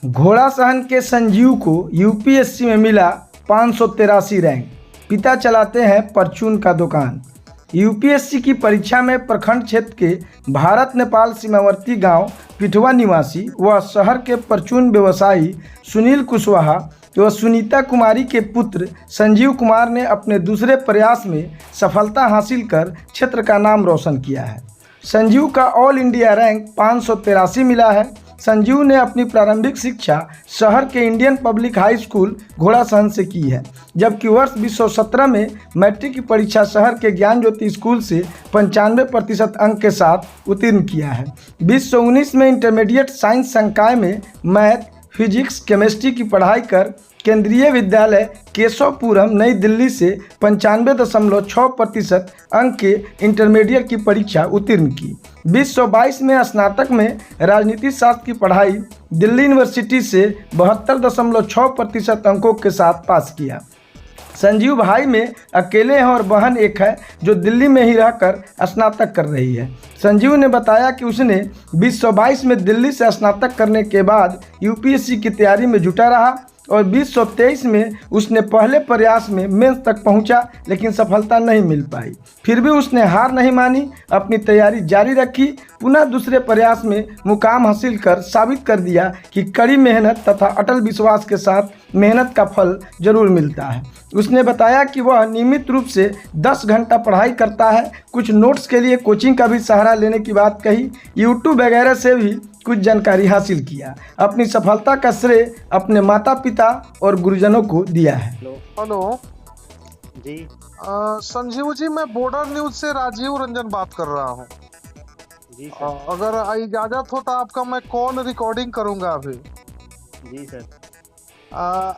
घोड़ासहन के संजीव को यूपीएससी में मिला 583 रैंक। पिता चलाते हैं परचून का दुकान। यूपीएससी की परीक्षा में प्रखंड क्षेत्र के भारत नेपाल सीमावर्ती गांव पिठवा निवासी व शहर के परचून व्यवसायी सुनील कुशवाहा व सुनीता कुमारी के पुत्र संजीव कुमार ने अपने दूसरे प्रयास में सफलता हासिल कर क्षेत्र का नाम रोशन किया है। संजीव का ऑल इंडिया रैंक 583 मिला है। संजीव ने अपनी प्रारंभिक शिक्षा शहर के Indian public high school Ghorasahan से की है, जबकि वर्ष 2017 में मैट्रिक की परीक्षा शहर के ज्ञान ज्योति स्कूल से 95% अंक के साथ उत्तीर्ण किया है। 2019 में इंटरमीडिएट साइंस संकाय में मैथ, फिजिक्स, केमिस्ट्री की पढ़ाई कर केंद्रीय विद्यालय केशवपुरम नई दिल्ली से 95.6% अंक के इंटरमीडिएट की परीक्षा उत्तीर्ण की। 2022 में स्नातक में राजनीति शास्त्र की पढ़ाई दिल्ली यूनिवर्सिटी से 72.6% अंकों के साथ पास किया। संजीव भाई में अकेले हैं और बहन एक है जो दिल्ली में ही रहकर स्नातक कर रही है। संजीव ने बताया कि उसने 2022 में दिल्ली से स्नातक करने के बाद यूपीएससी की तैयारी में जुटा रहा और 2023 में उसने पहले प्रयास में मेंस तक पहुंचा, लेकिन सफलता नहीं मिल पाई। फिर भी उसने हार नहीं मानी, अपनी तैयारी जारी रखी। पुनः दूसरे प्रयास में मुकाम हासिल कर साबित कर दिया कि कड़ी मेहनत तथा अटल विश्वास के साथ मेहनत का फल जरूर मिलता है। उसने बताया कि वह नियमित रूप से 10 घंटा पढ़ाई करता है। कुछ नोट्स के लिए कोचिंग का भी सहारा लेने की बात कही। यूट्यूब वगैरह से भी कुछ जानकारी हासिल किया। अपनी सफलता का श्रेय अपने माता पिता और गुरुजनों को दिया है। हेलो जी संजीव जी, मैं बॉर्डर न्यूज से राजीव रंजन बात कर रहा हूँ। जी सर। अगर इजाजत हो तो आपका मैं कॉल रिकॉर्डिंग करूंगा अभी। जी सर। आ,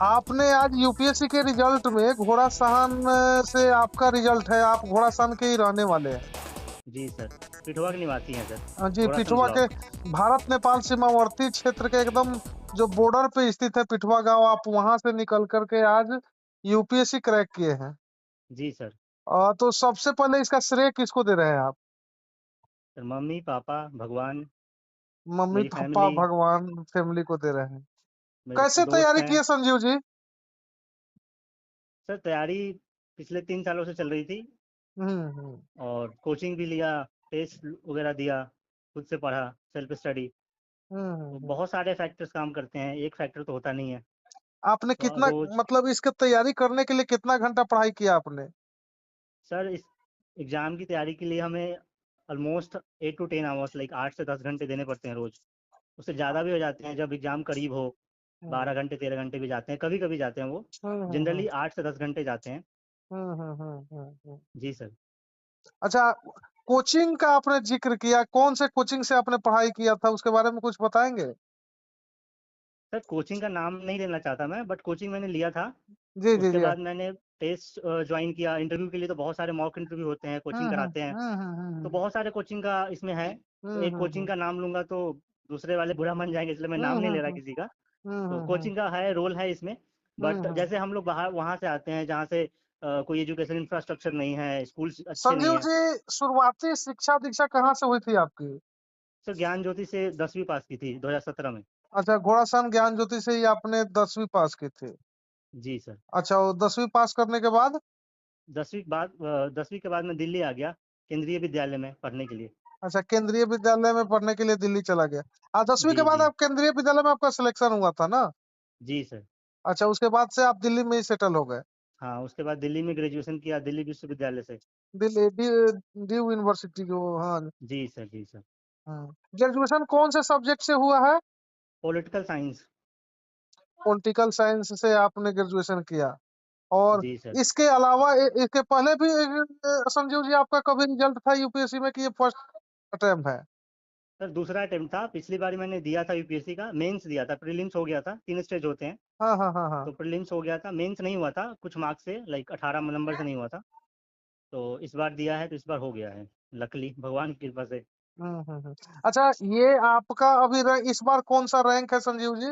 आपने आज यूपीएससी के रिजल्ट में घोड़ासहन से आपका रिजल्ट है, आप घोड़ासहन के ही रहने वाले हैं। जी सर, पिठवा के निवासी हैं सर। जी, घोड़ासहन पिठवा के ब्लॉक। भारत नेपाल सीमावर्ती क्षेत्र के एकदम जो बॉर्डर पे स्थित है पिठवा गांव, आप वहां से निकल करके आज यूपीएससी क्रैक किए हैं। जी सर। तो सबसे पहले इसका श्रेय किसको दे रहे हैं आप? सर मम्मी पापा भगवान, मम्मी मेरी पापा फैमिली, भगवान फैमिली को दे रहे हैं। मेरे कैसे दोस्त तैयारी हैं। किए संजीव जी? सर तैयारी पिछले 3 सालों से चल रही थी हम्म। और कोचिंग भी लिया, टेस्ट वगैरह दिया, खुद से पढ़ा, सेल्फ स्टडी। तो हम्म। बहुत सारे फैक्टर्स काम करते हैं, एक फैक्टर तो होता नहीं है। आपने तो कितना, रोज मतलब इसके तैयारी करने के लिए कितना घंटा पढ़ाई किया आपने? सर इस एग्ज़ाम की तैयारी के लिए हमें ऑलमोस्ट 8 टू 10 आवर्स, लाइक 8 से 10 घंटे देने पड़ते हैं रोज़। उससे ज़्यादा भी हो जाते हैं जब एग्ज़ाम करीब हो। हम्म 12 घंटे 13 घंटे भी जाते हैं, कभी-कभी जाते हैं वो। हम्म हम्म जनरली 8 से 10 घंटे जाते हैं। हम्म। जी सर। अच्छा, कोचिंग का आपने जिक्र किया, कौन से कोचिंग से आपने पढ़ाई किया था, उसके बारे में कुछ बताएंगे? सर कोचिंग का नाम नहीं लेना चाहता मैं, बट कोचिंग मैंने लिया था। जी जी उसके जी। बाद मैंने टेस्ट जॉइन किया। इंटरव्यू के लिए तो बहुत सारे मॉक इंटरव्यू होते हैं, कोचिंग कराते हैं। तो हम्म। बहुत सारे कोचिंग का इसमें है। तो एक कोचिंग हम्म का नाम लूँगा तो दूसरे वाले बुरा मान जाएँगे, इसलिए मैं नाम नहीं ले रहा किसी का। तो हम्म। कोचिंग का है, रोल है इसमें। बट जैसे हम लोग बाहर वहाँ से आते हैं जहाँ से कोई एजुकेशन इंफ्रास्ट्रक्चर नहीं है, स्कूल्स अच्छे नहीं संजीव हैं। जी, शुरुआती शिक्षा दीक्षा कहाँ से हुई थी आपकी? सर ज्ञान ज्योति से 10वीं पास की थी 2017 में। अच्छा, घोड़ासहन ज्ञान ज्योति से ही आपने 10वीं पास की थी? जी सर। अच्छा, वो 10वीं पास करने के बाद? 10वीं के बाद मैं दिल्ली आ गया केंद्रीय विद्यालय में पढ़ने के लिए। अच्छा, केंद्रीय विद्यालय में पढ़ने के लिए दिल्ली चला गया। 10वीं के जी, बाद जी। आप केंद्रीय विद्यालय में आपका सिलेक्शन हुआ था ना? जी सर। अच्छा, उसके बाद से आप दिल्ली में ही सेटल हो गए। हाँ, उसके बाद दिल्ली में ग्रेजुएशन किया दिल्ली विश्वविद्यालय से। दिल्ली ड्यू यूनिवर्सिटी जो, हाँ। जी सर, जी सर। हाँ। ग्रेजुएशन कौन से सब्जेक्ट से हुआ है? Political science. पॉलिटिकल साइंस से आपने ग्रेजुएशन किया। और जी सर। इसके अलावा इसके पहले भी संजीव जी आपका कभी रिजल्ट था यूपीएससी में कि ये फर्स्ट अटेम्प्ट है? सर दूसरा अटेम्प्ट था, पिछली बार मैंने दिया था यूपीएससी का, मेंस दिया था, प्रीलिम्स हो गया था, 3 स्टेज होते हैं। हाँ। तो प्रीलिम्स हो गया था, मेंस नहीं हुआ था कुछ मार्क्स से, लाइक 18 नंबर से नहीं हुआ था। तो इस बार दिया है तो इस बार हो गया है, लकीली भगवान की कृपा से। हम्म। अच्छा, ये आपका अभी इस बार कौन सा रैंक है संजीव जी?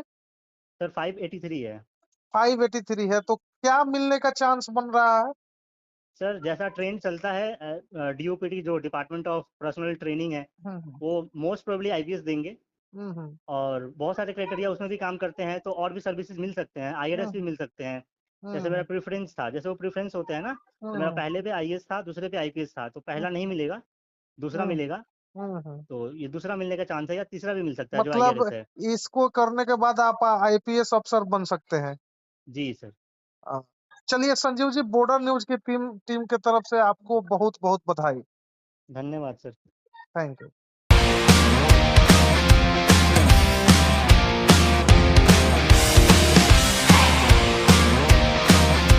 सर 583 है। 583 है, तो क्या मिलने का चांस बन रहा है? सर जैसा ट्रेंड चलता है, डीओपीटी जो डिपार्टमेंट ऑफ पर्सनल ट्रेनिंग है, हम्म वो मोस्ट प्रोबेबली आईपीएस देंगे। हम्म, और बहुत सारे क्राइटेरिया उसमें भी काम करते हैं, तो और भी सर्विसेज मिल सकते हैं, आईआरएस भी हम्म, मिल सकते हैं। जैसे मेरा हम्म, प्रेफरेंस था, जैसे वो प्रेफरेंस होते हैं ना, तो मेरा हम्म, पहले पे आईएएस था, दूसरे पे आईपीएस था, तो पहला नहीं मिलेगा, दूसरा हम्म, मिलेगा। हम्म। तो ये दूसरा मिलने का चांस है, या तीसरा भी मिल सकता है जो मतलब आईआरएस है। इसको करने के बाद आप आईपीएस अफसर बन सकते हैं। जी सर। अ, चलिए संजीव जी, बॉर्डर न्यूज की टीम टीम के तरफ से आपको बहुत बहुत बधाई। धन्यवाद सर। Thank you.